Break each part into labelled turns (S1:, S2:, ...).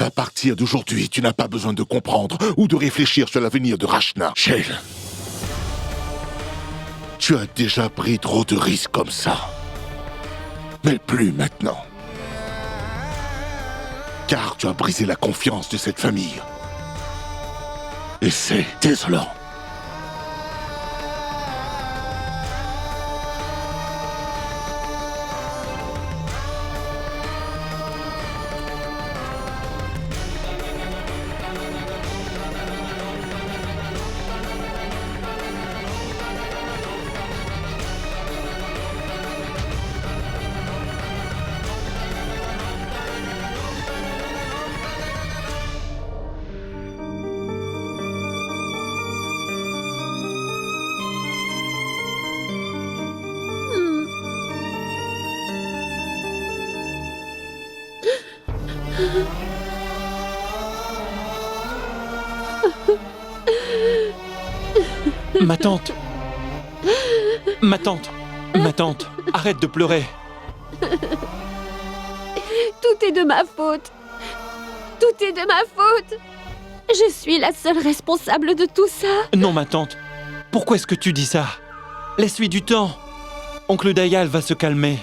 S1: À partir d'aujourd'hui, tu n'as pas besoin de comprendre ou de réfléchir sur l'avenir de Rachna. Shale, tu as déjà pris trop de risques comme ça. Mais plus maintenant. Car tu as brisé la confiance de cette famille. Et c'est désolant.
S2: Ma tante. Ma tante. Ma tante. Arrête de pleurer.
S3: Tout est de ma faute. Tout est de ma faute. Je suis la seule responsable de tout ça.
S2: Non, ma tante. Pourquoi est-ce que tu dis ça? Laisse-lui du temps. Oncle Dayal va se calmer.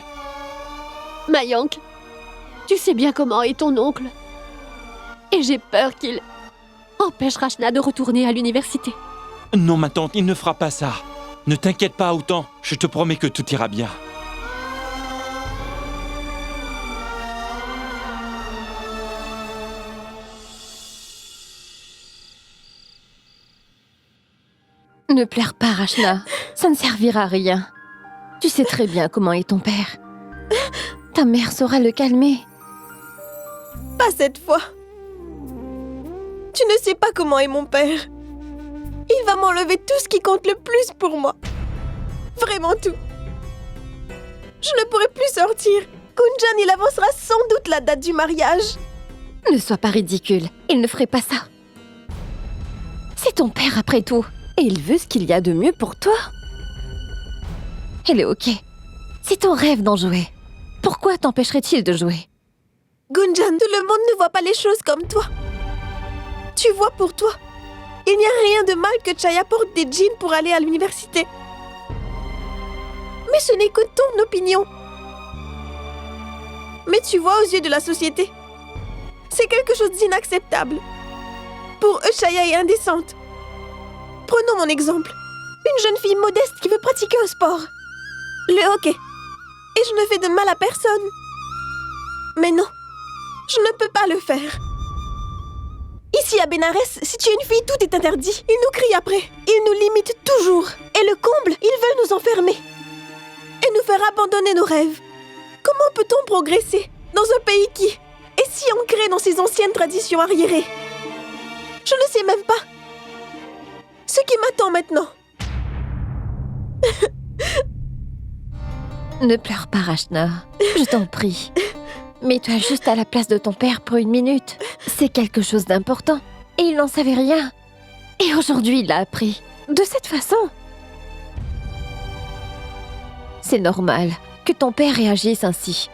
S3: Mayank, tu sais bien comment est ton oncle. Et j'ai peur qu'il empêche Rachna de retourner à l'université.
S2: Non, ma tante, il ne fera pas ça. Ne t'inquiète pas autant. Je te promets que tout ira bien.
S4: Ne pleure pas, Rachna. Ça ne servira à rien. Tu sais très bien comment est ton père. Ta mère saura le calmer.
S5: Pas cette fois. Tu ne sais pas comment est mon père. Il va m'enlever tout ce qui compte le plus pour moi. Vraiment tout. Je ne pourrai plus sortir. Kunjan, il avancera sans doute la date du mariage.
S4: Ne sois pas ridicule. Il ne ferait pas ça. C'est ton père après tout. Et il veut ce qu'il y a de mieux pour toi. Il est ok. C'est ton rêve d'en jouer. Pourquoi t'empêcherait-il de jouer?
S5: Gunjan, tout le monde ne voit pas les choses comme toi. Tu vois pour toi. Il n'y a rien de mal que Chaya porte des jeans pour aller à l'université. Mais ce n'est que ton opinion. Mais tu vois aux yeux de la société, c'est quelque chose d'inacceptable. Pour eux, Chaya est indécente. Prenons mon exemple. Une jeune fille modeste qui veut pratiquer un sport. Le hockey. Et je ne fais de mal à personne. Mais non, je ne peux pas le faire. Ici à Benares, si tu es une fille, tout est interdit. Ils nous crient après. Ils nous limitent toujours. Et le comble, ils veulent nous enfermer. Et nous faire abandonner nos rêves. Comment peut-on progresser dans un pays qui est si ancré dans ses anciennes traditions arriérées? Je ne sais même pas ce qui m'attend maintenant.
S4: Ne pleure pas, Rachna. Je t'en prie. Mets-toi juste à la place de ton père pour une minute. C'est quelque chose d'important. Et il n'en savait rien. Et aujourd'hui, il l'a appris. De cette façon. C'est normal que ton père réagisse ainsi.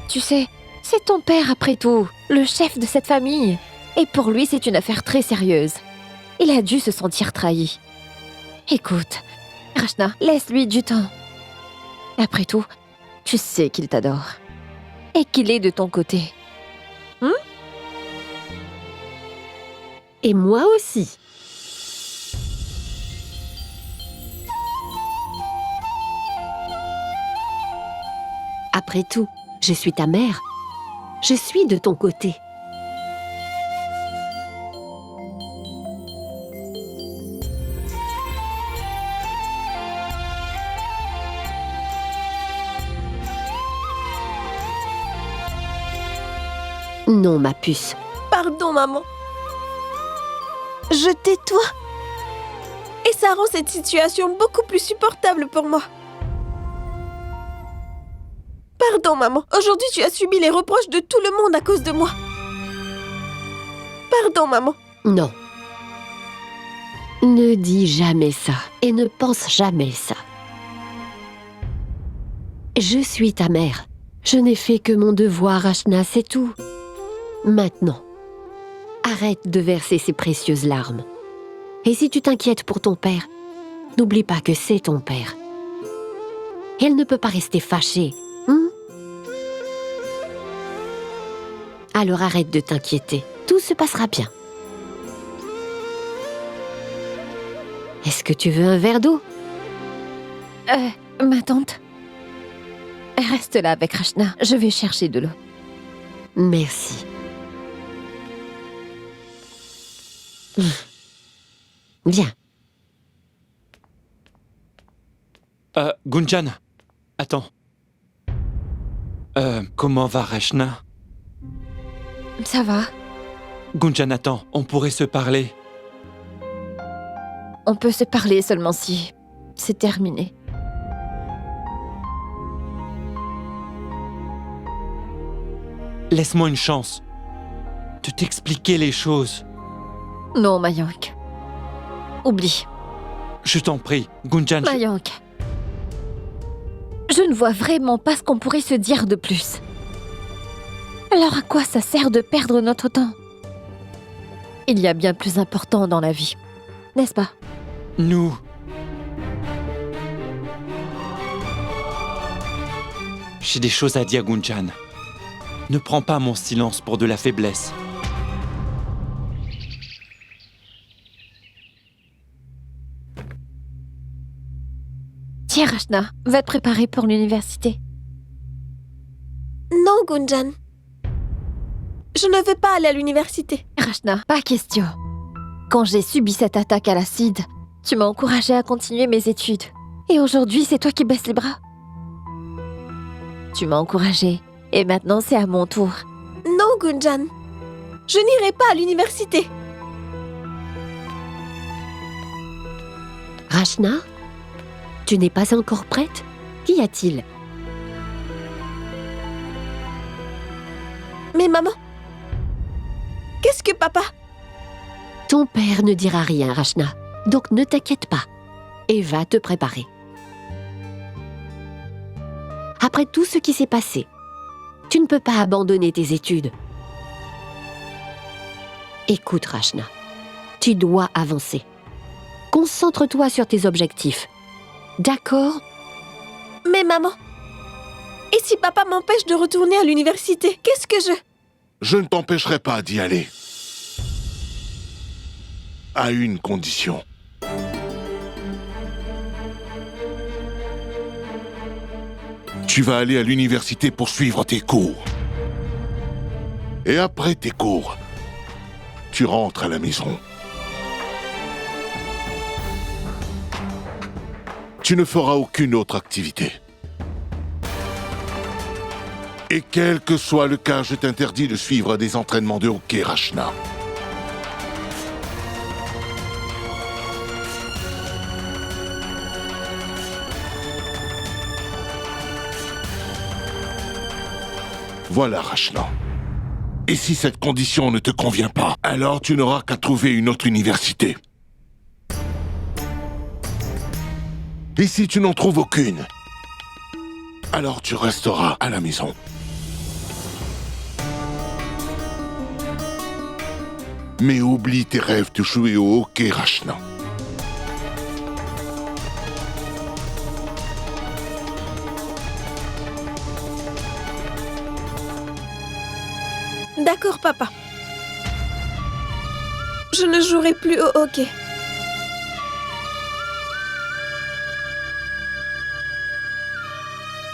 S4: Tu sais, c'est ton père après tout, le chef de cette famille. Et pour lui, c'est une affaire très sérieuse. Il a dû se sentir trahi. Écoute, Rachna, laisse-lui du temps. Après tout, tu sais qu'il t'adore. Et qu'il est de ton côté.
S3: Et moi aussi. Après tout, je suis ta mère. Je suis de ton côté. Non, ma puce.
S5: Pardon, maman. Je tais-toi. Et ça rend cette situation beaucoup plus supportable pour moi. Pardon, maman. Aujourd'hui, tu as subi les reproches de tout le monde à cause de moi. Pardon, maman.
S3: Non. Ne dis jamais ça et ne pense jamais ça. Je suis ta mère. Je n'ai fait que mon devoir, Rachna, c'est tout. Maintenant, arrête de verser ces précieuses larmes. Et si tu t'inquiètes pour ton père, n'oublie pas que c'est ton père. Elle ne peut pas rester fâchée. Alors arrête de t'inquiéter. Tout se passera bien. Est-ce que tu veux un verre d'eau?
S4: Ma tante. Reste là avec Rachna. Je vais chercher de l'eau.
S3: Merci. Viens.
S2: Gunjan, attends. Comment va Rachna?
S4: Ça va.
S2: Gunjan, attends, on pourrait se parler.
S4: On peut se parler seulement si c'est terminé.
S2: Laisse-moi une chance de t'expliquer les choses.
S4: Non, Mayank. Oublie.
S2: Je t'en prie, Gunjan.
S4: Mayank. Je ne vois vraiment pas ce qu'on pourrait se dire de plus. Alors à quoi ça sert de perdre notre temps? Il y a bien plus important dans la vie, n'est-ce pas?
S2: Nous... J'ai des choses à dire, Gunjan. Ne prends pas mon silence pour de la faiblesse.
S4: Tiens, Rachna, va te préparer pour l'université.
S5: Non, Gunjan. Je ne veux pas aller à l'université.
S4: Rachna, pas question. Quand j'ai subi cette attaque à l'acide, tu m'as encouragée à continuer mes études. Et aujourd'hui, c'est toi qui baisses les bras. Tu m'as encouragée. Et maintenant, c'est à mon tour.
S5: Non, Gunjan. Je n'irai pas à l'université.
S3: Rachna, tu n'es pas encore prête? Qu'y a-t-il?
S5: Mais maman, qu'est-ce que papa?
S3: Ton père ne dira rien, Rachna. Donc ne t'inquiète pas. Et va te préparer. Après tout ce qui s'est passé, tu ne peux pas abandonner tes études. Écoute, Rachna, tu dois avancer. Concentre-toi sur tes objectifs. D'accord?
S5: Mais maman, et si papa m'empêche de retourner à l'université, qu'est-ce que je...
S1: Je ne t'empêcherai pas d'y aller. À une condition. Tu vas aller à l'université pour suivre tes cours. Et après tes cours, tu rentres à la maison. Tu ne feras aucune autre activité. Et quel que soit le cas, je t'interdis de suivre des entraînements de hockey, Rachna. Voilà, Rachna. Et si cette condition ne te convient pas, alors tu n'auras qu'à trouver une autre université. Et si tu n'en trouves aucune, alors tu resteras à la maison. Mais oublie tes rêves de jouer au hockey, Rachna.
S5: D'accord, papa. Je ne jouerai plus au hockey.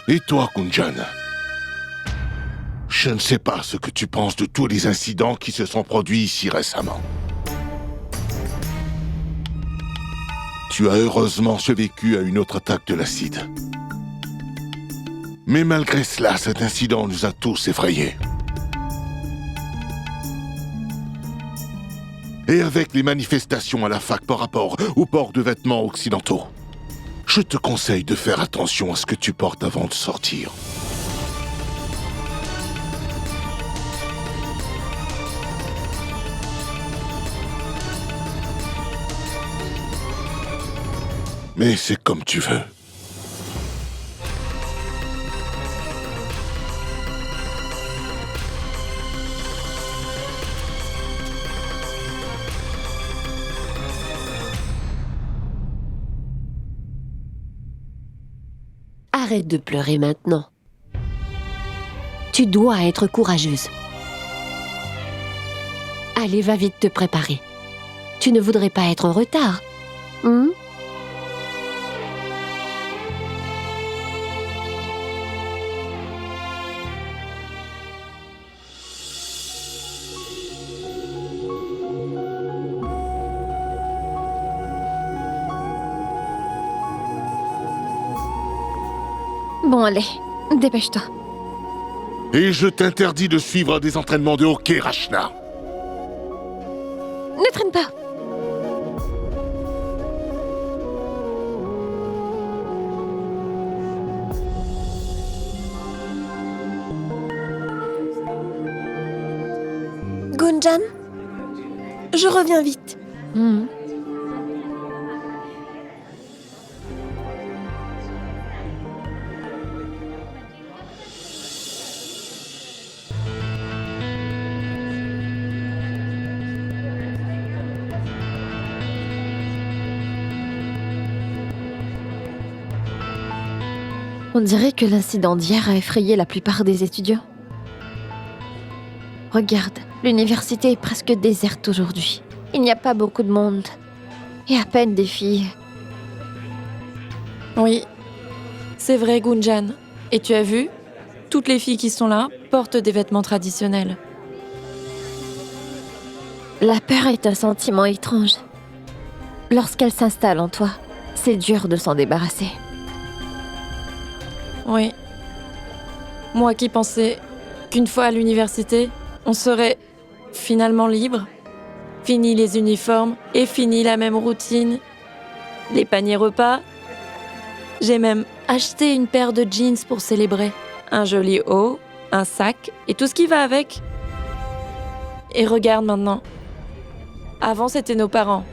S1: Et toi, Gunjan? Je ne sais pas ce que tu penses de tous les incidents qui se sont produits ici récemment. Tu as heureusement survécu à une autre attaque de l'acide. Mais malgré cela, cet incident nous a tous effrayés. Et avec les manifestations à la fac par rapport au port de vêtements occidentaux, je te conseille de faire attention à ce que tu portes avant de sortir. Mais c'est comme tu veux.
S3: Arrête de pleurer maintenant. Tu dois être courageuse. Allez, va vite te préparer. Tu ne voudrais pas être en retard, hein?
S4: Bon, allez, dépêche-toi.
S1: Et je t'interdis de suivre des entraînements de hockey, Rachna.
S4: Ne traîne pas.
S5: Gunjan, je reviens vite.
S4: On dirait que l'incident d'hier a effrayé la plupart des étudiants. Regarde, l'université est presque déserte aujourd'hui. Il n'y a pas beaucoup de monde. Et à peine des filles.
S6: Oui, c'est vrai, Gunjan. Et tu as vu? Toutes les filles qui sont là portent des vêtements traditionnels.
S4: La peur est un sentiment étrange. Lorsqu'elle s'installe en toi, c'est dur de s'en débarrasser.
S6: Oui. Moi qui pensais qu'une fois à l'université, on serait finalement libre. Fini les uniformes et fini la même routine. Les paniers repas. J'ai même acheté une paire de jeans pour célébrer. Un joli haut, un sac et tout ce qui va avec. Et regarde maintenant. Avant, c'était nos parents.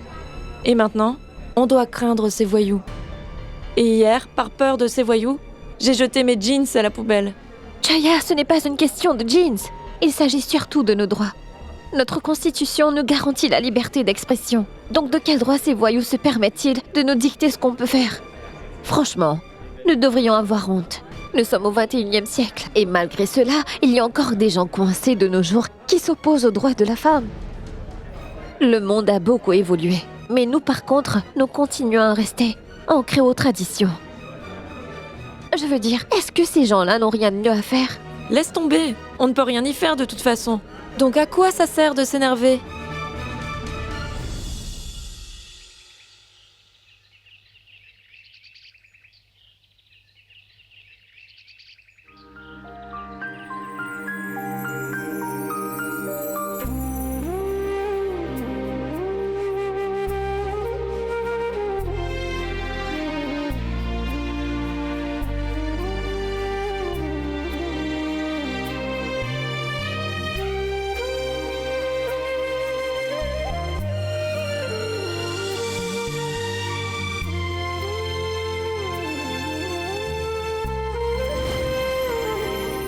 S6: Et maintenant, on doit craindre ces voyous. Et hier, par peur de ces voyous, j'ai jeté mes jeans à la poubelle.
S4: Chaya, ce n'est pas une question de jeans. Il s'agit surtout de nos droits. Notre constitution nous garantit la liberté d'expression. Donc de quel droit ces voyous se permettent-ils de nous dicter ce qu'on peut faire? Franchement, nous devrions avoir honte. Nous sommes au 21e siècle. Et malgré cela, il y a encore des gens coincés de nos jours qui s'opposent aux droits de la femme. Le monde a beaucoup évolué. Mais nous, par contre, nous continuons à rester ancrés aux traditions. Je veux dire, est-ce que ces gens-là n'ont rien de mieux à faire?
S6: Laisse tomber, on ne peut rien y faire de toute façon. Donc à quoi ça sert de s'énerver?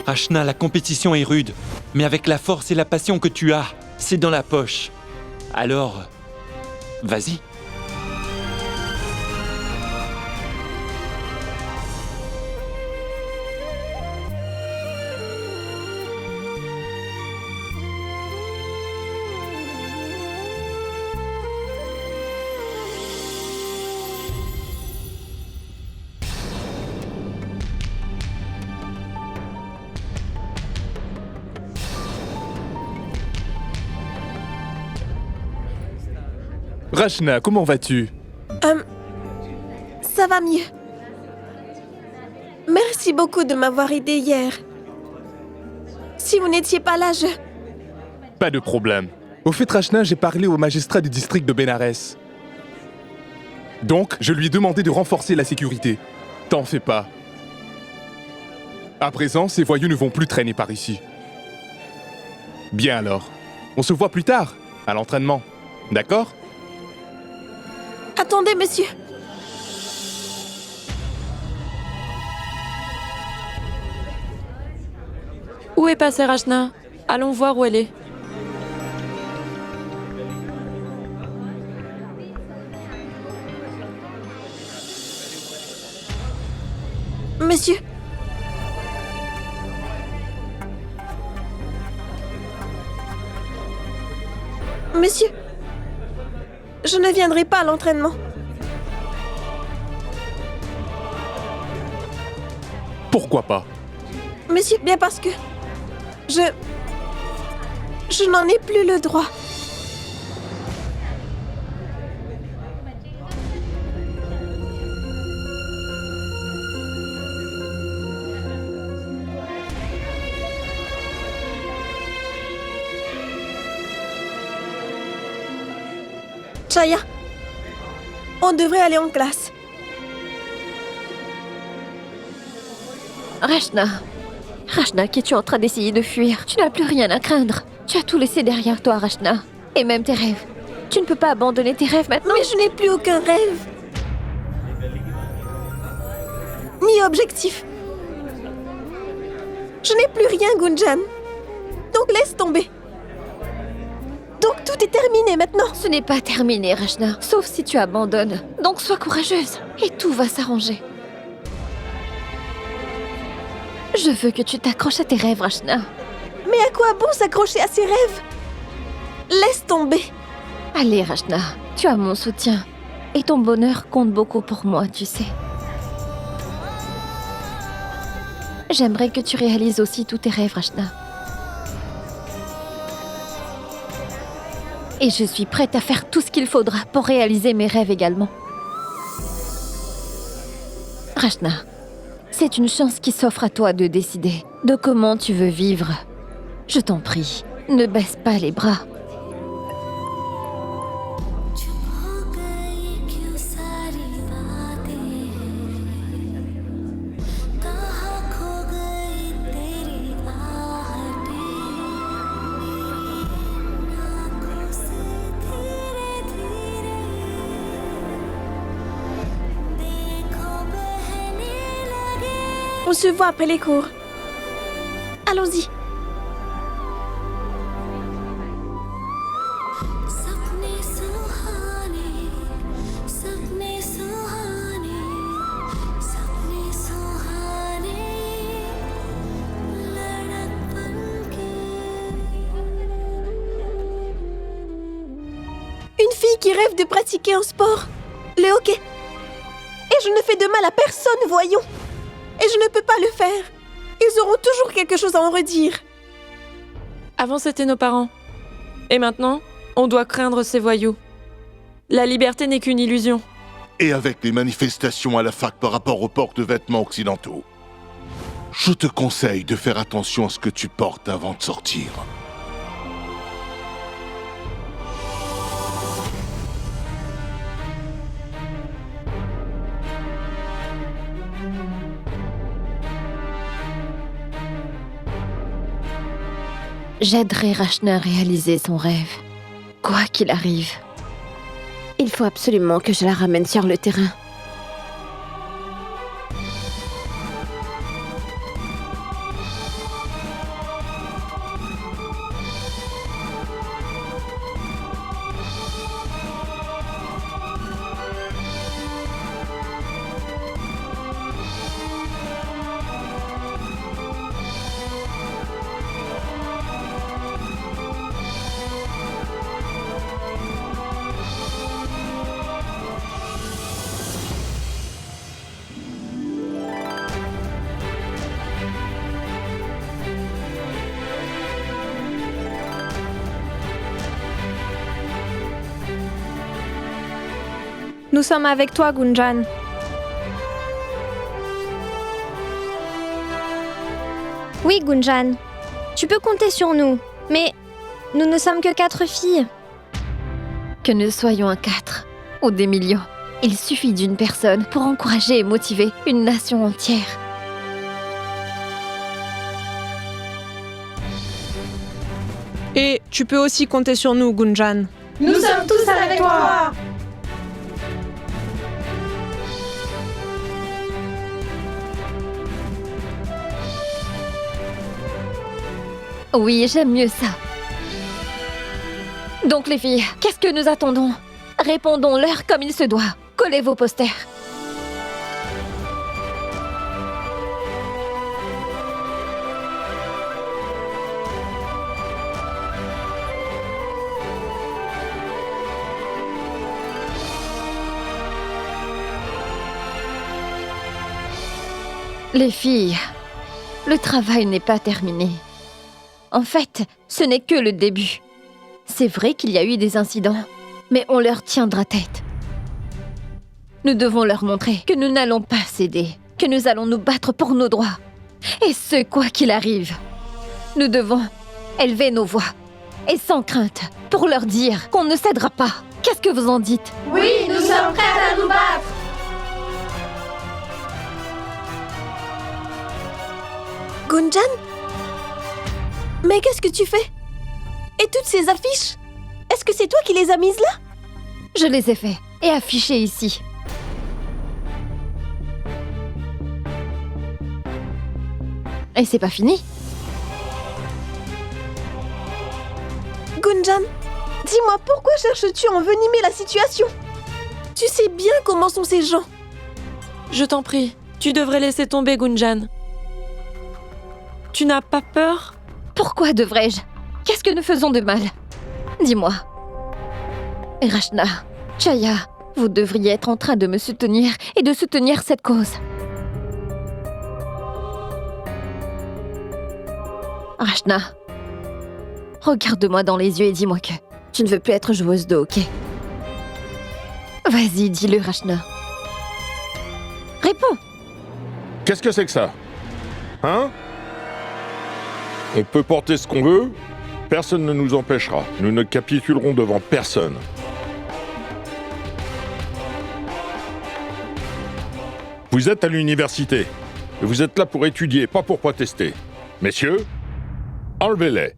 S2: Rachna, la compétition est rude, mais avec la force et la passion que tu as, c'est dans la poche. Alors, vas-y.
S7: Rachna, comment vas-tu?
S5: Ça va mieux. Merci beaucoup de m'avoir aidé hier. Si vous n'étiez pas là,
S7: Pas de problème. Au fait, Rachna, j'ai parlé au magistrat du district de Bénarès. Donc, je lui ai demandé de renforcer la sécurité. T'en fais pas. À présent, ces voyous ne vont plus traîner par ici. Bien alors. On se voit plus tard, à l'entraînement. D'accord?
S5: Attendez, monsieur.
S6: Où est passée Rachna? Allons voir où elle est.
S5: Monsieur. Monsieur, je ne viendrai pas à l'entraînement.
S7: Pourquoi pas?
S5: Monsieur, bien parce que je n'en ai plus le droit. Chaya, on devrait aller en classe.
S4: Rachna, qu'es-tu en train d'essayer de fuir? Tu n'as plus rien à craindre. Tu as tout laissé derrière toi, Rachna. Et même tes rêves. Tu ne peux pas abandonner tes rêves maintenant.
S5: Mais je n'ai plus aucun rêve. Ni objectif. Je n'ai plus rien, Gunjan. Donc laisse tomber. Donc tout est terminé maintenant.
S4: Ce n'est pas terminé, Rachna. Sauf si tu abandonnes. Donc sois courageuse. Et tout va s'arranger. Je veux que tu t'accroches à tes rêves, Rachna.
S5: Mais à quoi bon s'accrocher à ses rêves? Laisse tomber.
S4: Allez, Rachna. Tu as mon soutien. Et ton bonheur compte beaucoup pour moi, tu sais. J'aimerais que tu réalises aussi tous tes rêves, Rachna. Et je suis prête à faire tout ce qu'il faudra pour réaliser mes rêves également. Rachna, c'est une chance qui s'offre à toi de décider de comment tu veux vivre. Je t'en prie, ne baisse pas les bras.
S5: On se voit après les cours. Allons-y. Une fille qui rêve de pratiquer un sport, le hockey. Et je ne fais de mal à personne, voyons. Et je ne peux pas le faire. Ils auront toujours quelque chose à en redire.
S6: Avant, c'était nos parents. Et maintenant, on doit craindre ces voyous. La liberté n'est qu'une illusion.
S1: Et avec les manifestations à la fac par rapport au port de vêtements occidentaux, je te conseille de faire attention à ce que tu portes avant de sortir.
S4: J'aiderai Rachna à réaliser son rêve, quoi qu'il arrive. Il faut absolument que je la ramène sur le terrain.
S8: Nous sommes avec toi, Gunjan. Oui, Gunjan. Tu peux compter sur nous, mais nous ne sommes que 4 filles.
S4: Que nous soyons un 4 ou des millions, il suffit d'une personne pour encourager et motiver une nation entière.
S8: Et tu peux aussi compter sur nous, Gunjan.
S5: Nous sommes tous avec toi.
S4: Oui, j'aime mieux ça. Donc les filles, qu'est-ce que nous attendons? Répondons-leur comme il se doit. Collez vos posters. Les filles, le travail n'est pas terminé. En fait, ce n'est que le début. C'est vrai qu'il y a eu des incidents, mais on leur tiendra tête. Nous devons leur montrer que nous n'allons pas céder, que nous allons nous battre pour nos droits. Et ce, quoi qu'il arrive. Nous devons élever nos voix, et sans crainte, pour leur dire qu'on ne cédera pas. Qu'est-ce que vous en dites?
S5: Oui, nous sommes prêts à nous battre. Gunjan? Mais qu'est-ce que tu fais? Et toutes ces affiches? Est-ce que c'est toi qui les as mises là?
S4: Je les ai faits et affichés ici. Et c'est pas fini.
S5: Gunjan, dis-moi, pourquoi cherches-tu à envenimer la situation? Tu sais bien comment sont ces gens.
S6: Je t'en prie, tu devrais laisser tomber Gunjan. Tu n'as pas peur?
S4: Pourquoi devrais-je? Qu'est-ce que nous faisons de mal? Dis-moi. Rachna, Chaya, vous devriez être en train de me soutenir et de soutenir cette cause. Rachna, regarde-moi dans les yeux et dis-moi que tu ne veux plus être joueuse de hockey. Vas-y, dis-le, Rachna. Réponds.
S1: Qu'est-ce que c'est que ça? Hein? On peut porter ce qu'on veut, personne ne nous empêchera. Nous ne capitulerons devant personne. Vous êtes à l'université. Vous êtes là pour étudier, pas pour protester. Messieurs, enlevez-les.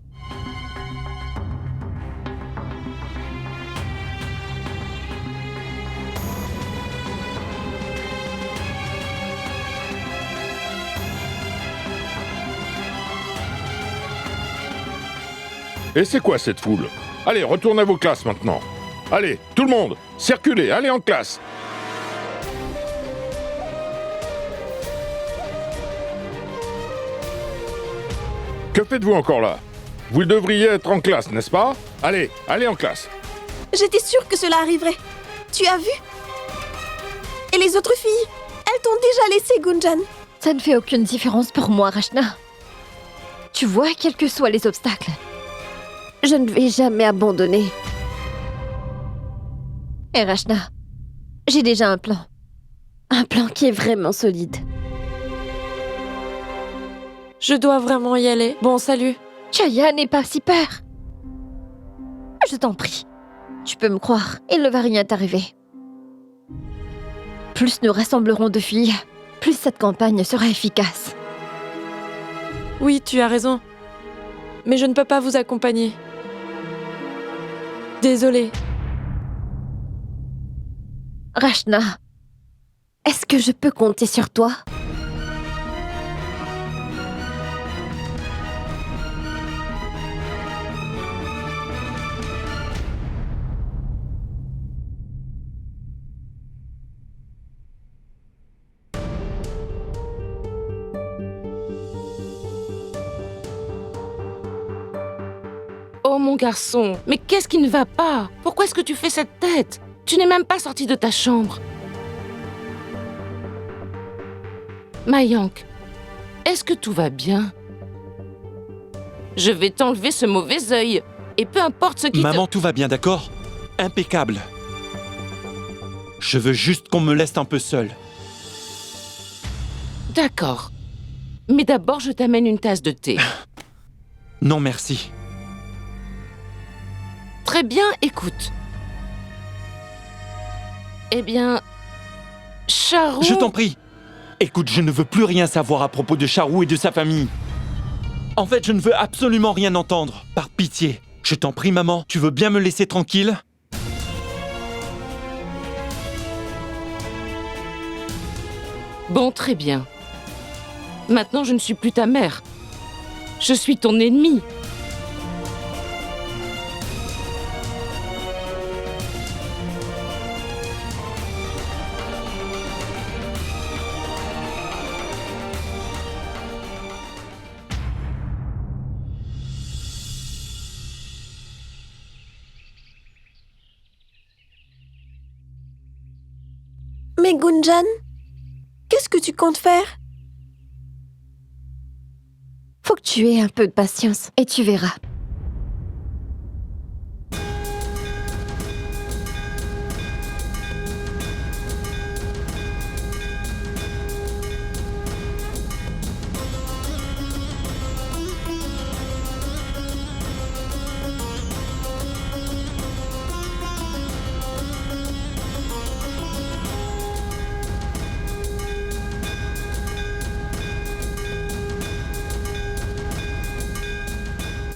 S1: Et c'est quoi cette foule? Allez, retournez à vos classes maintenant. Allez, tout le monde, circulez, allez en classe. Que faites-vous encore là? Vous devriez être en classe, n'est-ce pas? Allez, allez en classe.
S5: J'étais sûre que cela arriverait. Tu as vu? Et les autres filles? Elles t'ont déjà laissé, Gunjan.
S4: Ça ne fait aucune différence pour moi, Rachna. Tu vois, quels que soient les obstacles, je ne vais jamais abandonner. Et Rachna, j'ai déjà un plan. Un plan qui est vraiment solide.
S6: Je dois vraiment y aller. Bon, salut.
S4: Chaya, n'aie pas si peur. Je t'en prie. Tu peux me croire, il ne va rien t'arriver. Plus nous rassemblerons de filles, plus cette campagne sera efficace.
S6: Oui, tu as raison. Mais je ne peux pas vous accompagner. Désolée.
S4: Rachna, est-ce que je peux compter sur toi?
S9: Oh mon garçon, mais qu'est-ce qui ne va pas? Pourquoi est-ce que tu fais cette tête? Tu n'es même pas sorti de ta chambre. Mayank, est-ce que tout va bien? Je vais t'enlever ce mauvais œil. Et peu importe ce qui
S2: Maman, tout va bien, d'accord? Impeccable. Je veux juste qu'on me laisse un peu seul.
S9: D'accord. Mais d'abord, je t'amène une tasse de thé.
S2: Non, merci.
S9: Très bien, écoute. Eh bien, Charou...
S2: Je t'en prie. Écoute, je ne veux plus rien savoir à propos de Charou et de sa famille. En fait, je ne veux absolument rien entendre. Par pitié. Je t'en prie, maman, tu veux bien me laisser tranquille?
S9: Bon, très bien. Maintenant, je ne suis plus ta mère. Je suis ton ennemi.
S5: Mais Gunjan, qu'est-ce que tu comptes faire?
S4: Faut que tu aies un peu de patience et tu verras.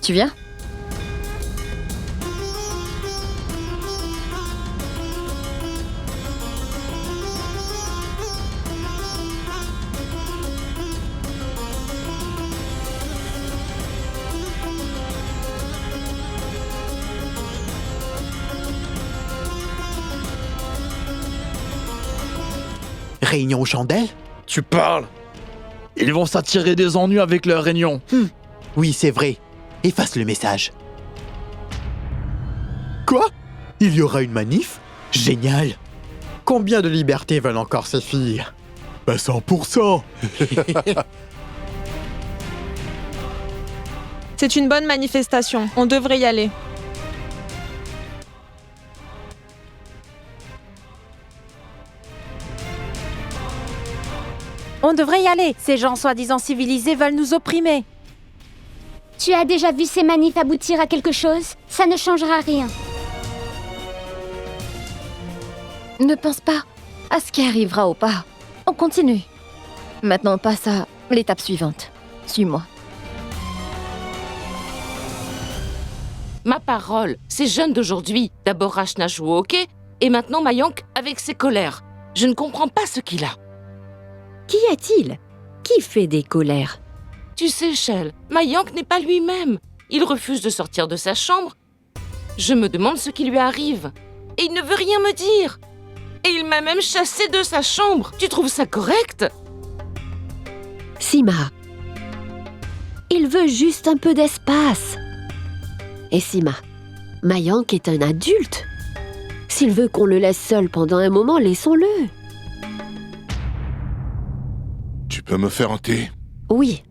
S4: Tu viens ?
S10: Réunion aux chandelles ?
S11: Tu parles? Ils vont s'attirer des ennuis avec leur réunion.
S10: Oui, c'est vrai. Efface le message. Quoi? Il y aura une manif? Génial! Combien de libertés veulent encore ces filles? Bah 100%.
S5: C'est une bonne manifestation. On devrait y aller.
S12: On devrait y aller. Ces gens soi-disant civilisés veulent nous opprimer.
S8: Tu as déjà vu ces manifs aboutir à quelque chose? Ça ne changera rien.
S4: Ne pense pas à ce qui arrivera au pas. On continue. Maintenant, on passe à l'étape suivante. Suis-moi.
S9: Ma parole, ces jeunes d'aujourd'hui, d'abord Rachna joue au hockey, et maintenant Mayank avec ses colères. Je ne comprends pas ce qu'il a.
S3: Qu'y a-t-il? Qui fait des colères?
S9: Tu sais, Shell, Mayank n'est pas lui-même. Il refuse de sortir de sa chambre. Je me demande ce qui lui arrive. Et il ne veut rien me dire. Et il m'a même chassé de sa chambre. Tu trouves ça correct?
S3: Sima. Il veut juste un peu d'espace. Et Sima, Mayank est un adulte. S'il veut qu'on le laisse seul pendant un moment, laissons-le.
S1: Tu peux me faire un thé?
S3: Oui.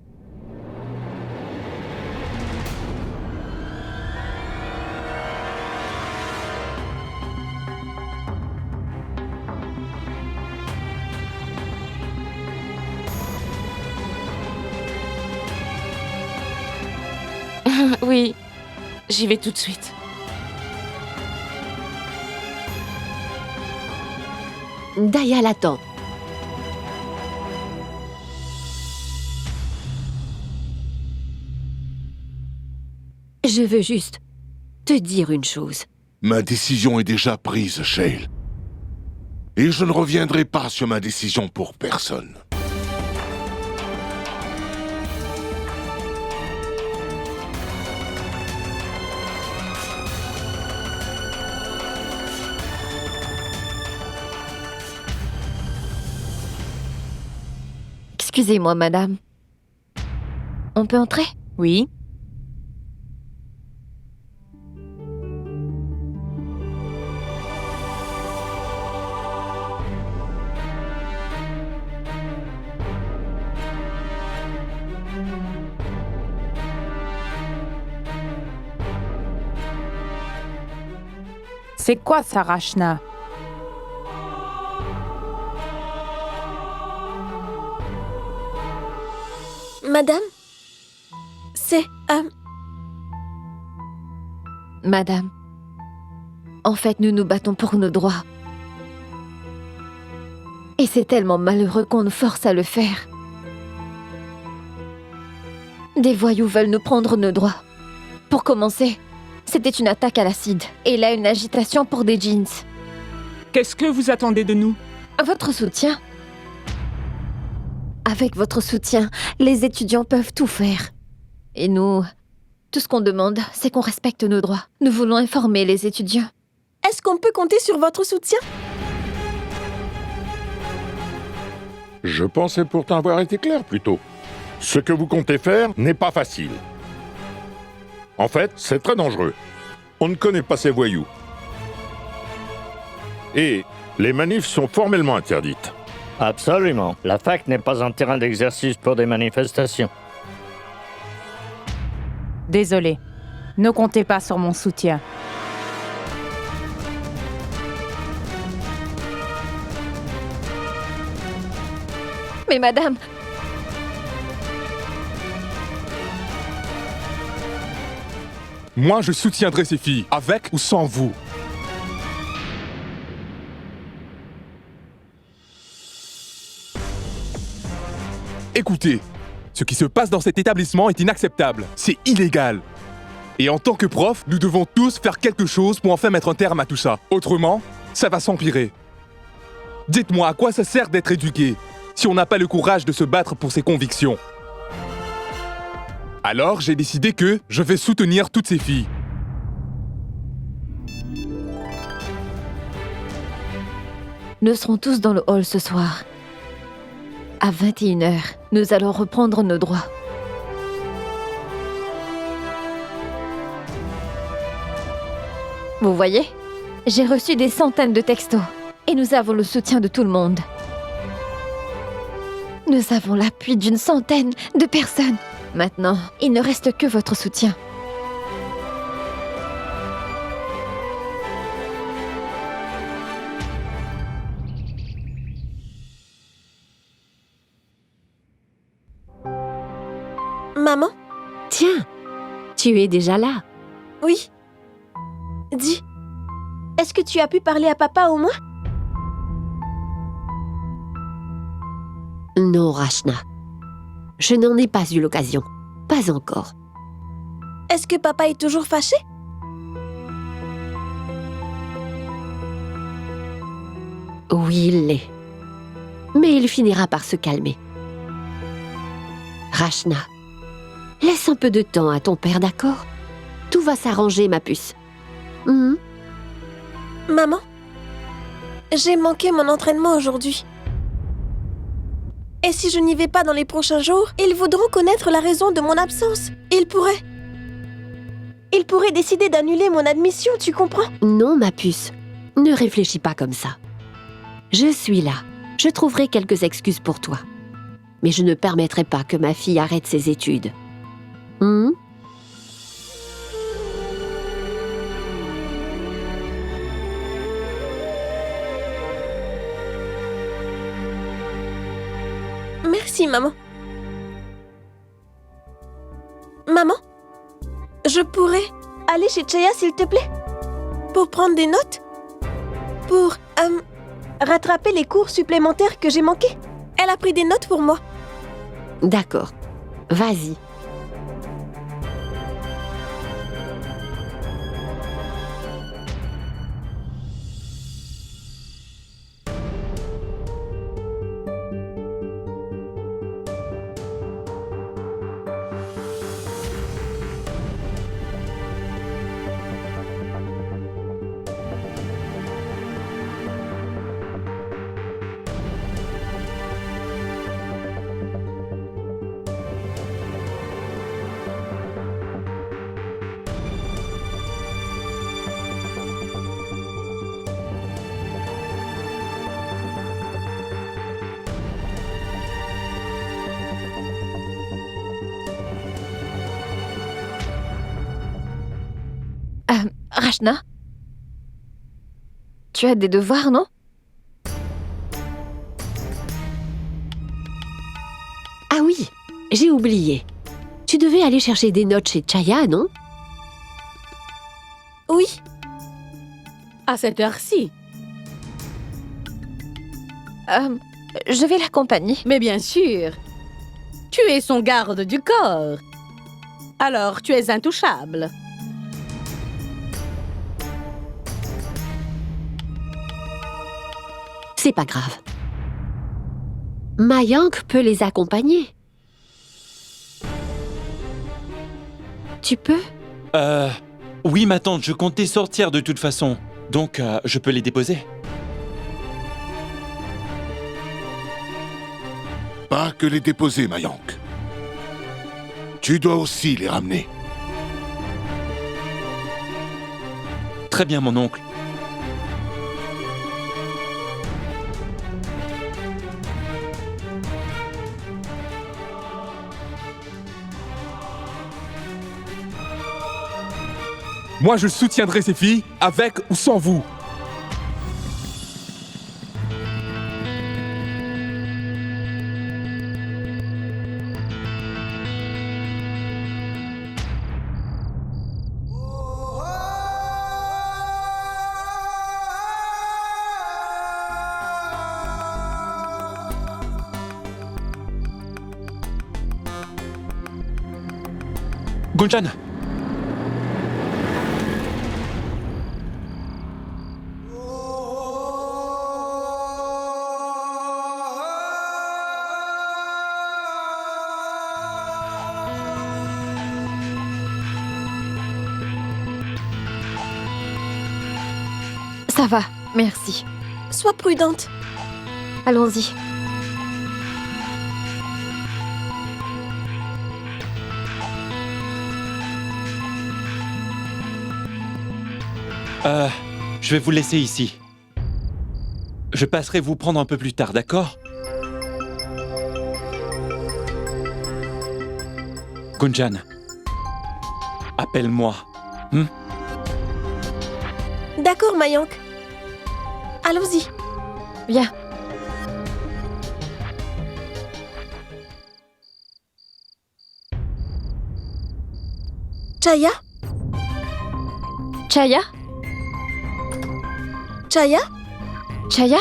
S9: Oui, j'y vais tout de suite.
S3: Daya l'attend. Je veux juste te dire une chose.
S1: Ma décision est déjà prise, Shale. Et je ne reviendrai pas sur ma décision pour personne.
S4: Excusez-moi, madame. On peut entrer?
S12: Oui. C'est quoi ça, Rachna?
S5: Madame? C'est...
S4: Madame, en fait, nous nous battons pour nos droits. Et c'est tellement malheureux qu'on nous force à le faire. Des voyous veulent nous prendre nos droits. Pour commencer, c'était une attaque à l'acide. Et là, une agitation pour des jeans.
S13: Qu'est-ce que vous attendez de nous?
S4: Votre soutien. Avec votre soutien, les étudiants peuvent tout faire. Et nous, tout ce qu'on demande, c'est qu'on respecte nos droits. Nous voulons informer les étudiants.
S5: Est-ce qu'on peut compter sur votre soutien?
S14: Je pensais pourtant avoir été clair plus tôt. Ce que vous comptez faire n'est pas facile. En fait, c'est très dangereux. On ne connaît pas ces voyous. Et les manifs sont formellement interdites.
S15: Absolument. La fac n'est pas un terrain d'exercice pour des manifestations.
S12: Désolée. Ne comptez pas sur mon soutien.
S4: Mais madame,
S7: Moi, je soutiendrai ces filles, avec ou sans vous. Écoutez, ce qui se passe dans cet établissement est inacceptable. C'est illégal. Et en tant que prof, nous devons tous faire quelque chose pour enfin mettre un terme à tout ça. Autrement, ça va s'empirer. Dites-moi, à quoi ça sert d'être éduqué si on n'a pas le courage de se battre pour ses convictions? Alors, j'ai décidé que je vais soutenir toutes ces filles.
S4: nous serons tous dans le hall ce soir. À 21h, nous allons reprendre nos droits. Vous voyez? J'ai reçu des centaines de textos et nous avons le soutien de tout le monde. Nous avons l'appui d'une centaine de personnes. Maintenant, il ne reste que votre soutien.
S5: Maman?
S3: Tiens, tu es déjà là.
S5: Oui. Dis, est-ce que tu as pu parler à papa au moins?
S3: Non, Rachna. Je n'en ai pas eu l'occasion. Pas encore.
S5: Est-ce que papa est toujours fâché?
S3: Oui, il l'est. Mais il finira par se calmer. Rachna, laisse un peu de temps à ton père, d'accord? Tout va s'arranger, ma puce.
S5: Maman, j'ai manqué mon entraînement aujourd'hui. Et si je n'y vais pas dans les prochains jours, ils voudront connaître la raison de mon absence. Ils pourraient décider d'annuler mon admission, tu comprends?
S3: Non, ma puce. Ne réfléchis pas comme ça. Je suis là. Je trouverai quelques excuses pour toi. Mais je ne permettrai pas que ma fille arrête ses études.
S5: Merci, maman. Maman, je pourrais aller chez Chaya, s'il te plaît? Pour prendre des notes? Pour, rattraper les cours supplémentaires que j'ai manqués. Elle a pris des notes pour moi.
S3: D'accord. Vas-y.
S4: Rachna? Tu as des devoirs, non?
S3: Ah oui, j'ai oublié. Tu devais aller chercher des notes chez Chaya, non?
S5: Oui.
S15: À cette heure-ci?
S4: Je vais l'accompagner.
S15: Mais bien sûr. Tu es son garde du corps. Alors, tu es intouchable.
S3: C'est pas grave. Mayank peut les accompagner. Tu peux?
S2: Oui, ma tante, je comptais sortir de toute façon. Donc, je peux les déposer.
S1: Pas que les déposer, Mayank. Tu dois aussi les ramener.
S2: Très bien, mon oncle.
S7: Moi, je soutiendrai ces filles, avec ou sans vous.
S2: Gunjan!
S4: Ça va, merci.
S5: Sois prudente.
S4: Allons-y.
S2: Je vais vous laisser ici. Je passerai vous prendre un peu plus tard, d'accord? Gunjan, appelle-moi.
S5: D'accord, Mayank. Allons-y.
S4: Viens.
S5: Chaya?
S4: Chaya?
S5: Chaya?
S4: Chaya?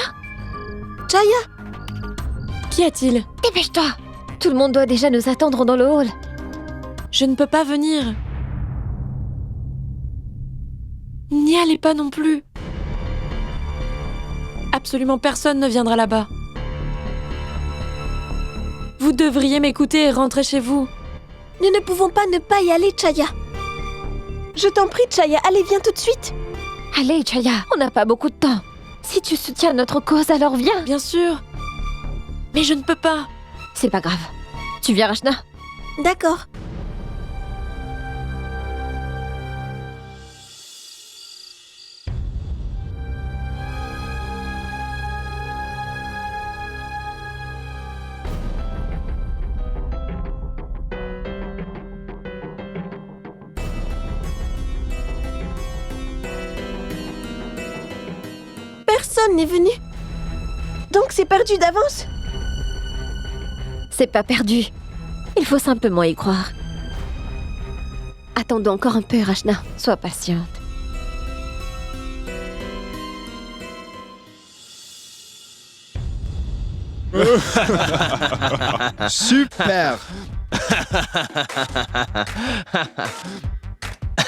S5: Chaya?
S6: Qu'y a-t-il?
S4: Dépêche-toi! Tout le monde doit déjà nous attendre dans le hall.
S6: Je ne peux pas venir. N'y allez pas non plus. Absolument personne ne viendra là-bas. Vous devriez m'écouter et rentrer chez vous.
S5: Nous ne pouvons pas ne pas y aller, Chaya. Je t'en prie, Chaya, allez, viens tout de suite.
S4: Allez, Chaya, on n'a pas beaucoup de temps. Si tu soutiens notre cause, alors viens.
S6: Bien sûr. Mais je ne peux pas.
S4: C'est pas grave. Tu viens, Rachna?
S5: D'accord. Personne n'est venu. Donc c'est perdu d'avance?
S4: C'est pas perdu. Il faut simplement y croire. Attendons encore un peu, Rachna. Sois patiente.
S11: Super.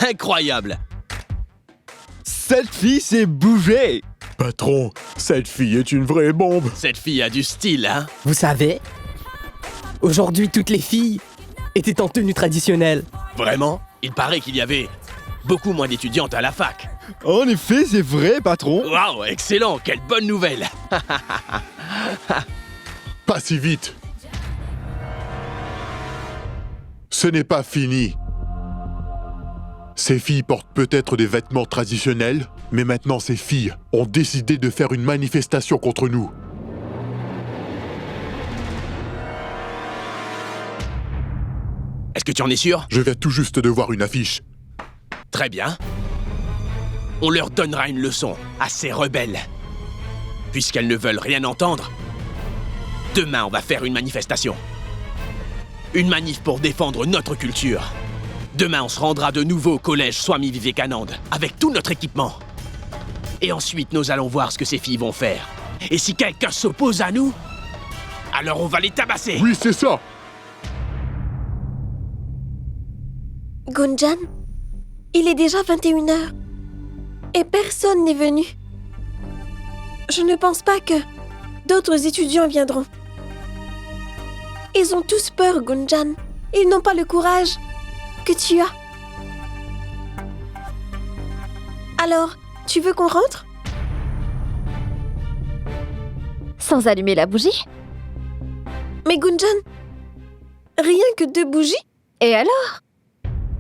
S11: Incroyable. Cette fille s'est bougée.
S10: Patron, cette fille est une vraie bombe.
S11: Cette fille a du style, hein?
S16: Vous savez, aujourd'hui toutes les filles étaient en tenue traditionnelle.
S11: Vraiment? Il paraît qu'il y avait beaucoup moins d'étudiantes à la fac.
S17: En effet, c'est vrai, patron.
S11: Waouh, excellent, quelle bonne nouvelle.
S1: Pas si vite. Ce n'est pas fini. Ces filles portent peut-être des vêtements traditionnels, mais maintenant ces filles ont décidé de faire une manifestation contre nous.
S11: Est-ce que tu en es sûr?
S1: Je viens tout juste de voir une affiche.
S11: Très bien. On leur donnera une leçon à ces rebelles. Puisqu'elles ne veulent rien entendre, demain on va faire une manifestation. Une manif pour défendre notre culture. Demain, on se rendra de nouveau au collège Swami Vivekanand, avec tout notre équipement. Et ensuite, nous allons voir ce que ces filles vont faire. Et si quelqu'un s'oppose à nous, alors on va les tabasser.
S1: Oui, c'est ça.
S5: Gunjan, il est déjà 21h. Et personne n'est venu. Je ne pense pas que d'autres étudiants viendront. Ils ont tous peur, Gunjan. Ils n'ont pas le courage que tu as. Alors, tu veux qu'on rentre?
S4: Sans allumer la bougie?
S5: Mais Gunjan, rien que 2 bougies?
S4: Et alors?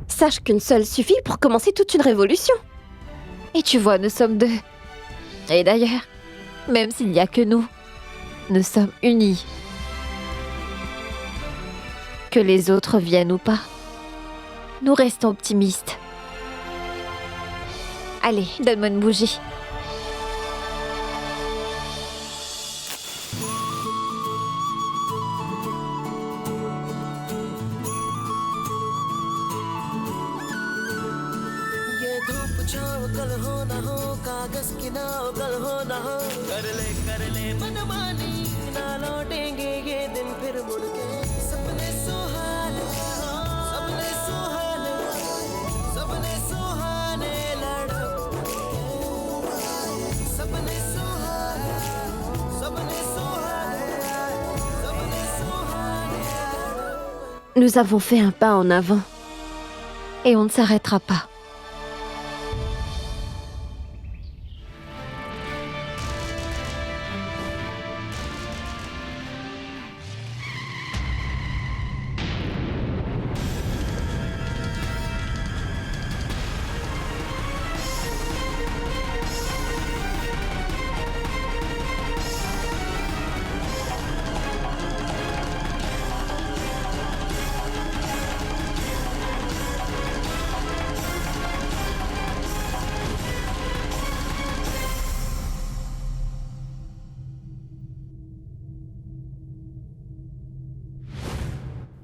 S4: Sache qu'une seule suffit pour commencer toute une révolution. Et tu vois, nous sommes 2. Et d'ailleurs, même s'il n'y a que nous sommes unis. Que les autres viennent ou pas, nous restons optimistes. Allez, donne-moi une bougie. Nous avons fait un pas en avant. Et on ne s'arrêtera pas.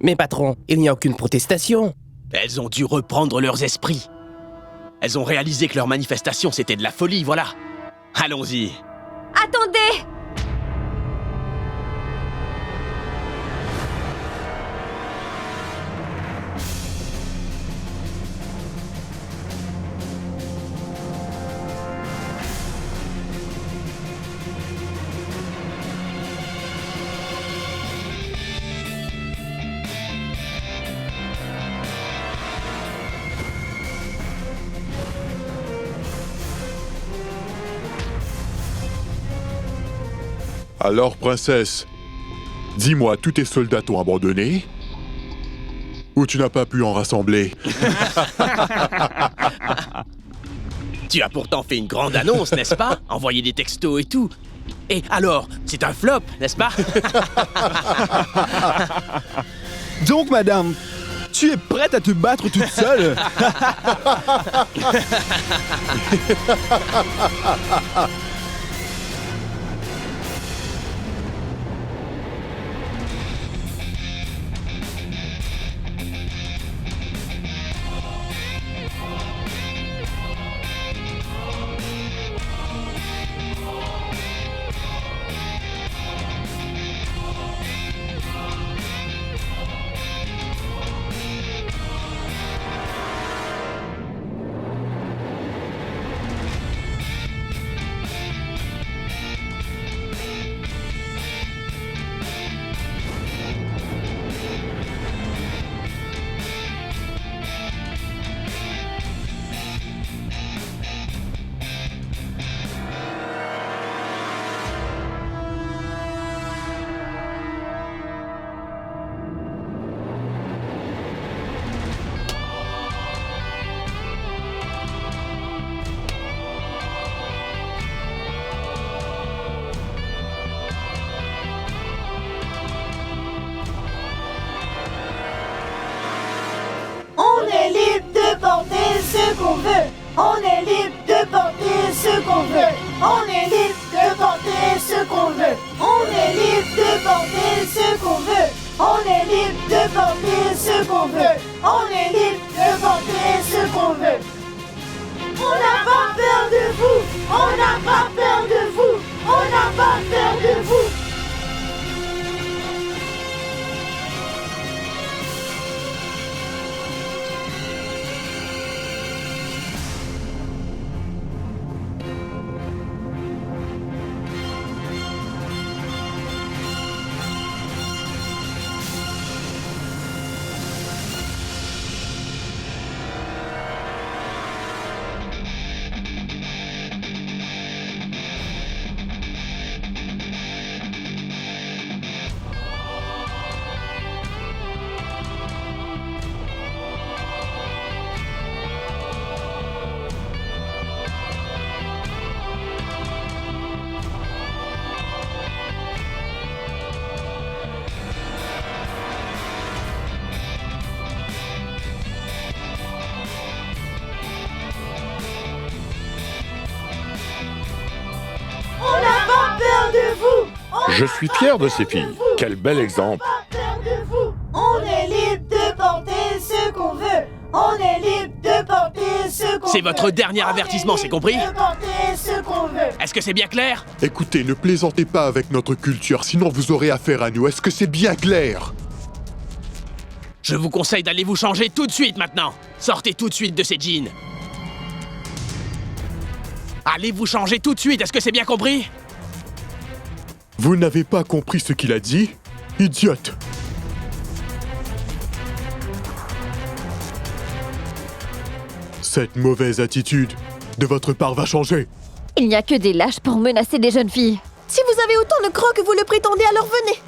S16: Mais patron, il n'y a aucune protestation.
S11: Elles ont dû reprendre leurs esprits. Elles ont réalisé que leur manifestation, c'était de la folie, voilà. Allons-y.
S4: Attendez!
S1: Alors, princesse, dis-moi, tous tes soldats t'ont abandonné? Ou tu n'as pas pu en rassembler?
S11: Tu as pourtant fait une grande annonce, n'est-ce pas? Envoyer des textos et tout. Et alors, c'est un flop, n'est-ce pas?
S17: Donc, madame, tu es prête à te battre toute seule?
S18: On est libre de porter ce qu'on veut. On est libre de porter ce qu'on veut. On est libre de porter ce qu'on veut. On est libre de porter ce qu'on veut. On est libre de porter ce qu'on veut. On est libre de porter ce qu'on veut. On n'a pas peur de vous. On n'a pas peur de vous. On n'a pas peur de vous.
S14: Je suis fier de ces filles. Quel bel exemple.
S18: On est libre de porter ce qu'on veut. On est libre de porter ce qu'on veut.
S11: C'est votre dernier avertissement, c'est compris?
S18: De porter ce qu'on veut.
S11: Est-ce que c'est bien clair?
S1: Écoutez, ne plaisantez pas avec notre culture, sinon vous aurez affaire à nous. Est-ce que c'est bien clair?
S11: Je vous conseille d'aller vous changer tout de suite maintenant. Sortez tout de suite de ces jeans. Allez vous changer tout de suite, est-ce que c'est bien compris?
S1: Vous n'avez pas compris ce qu'il a dit? Idiote! Cette mauvaise attitude de votre part va changer.
S4: Il n'y a que des lâches pour menacer des jeunes filles.
S5: Si vous avez autant de crocs que vous le prétendez, alors venez.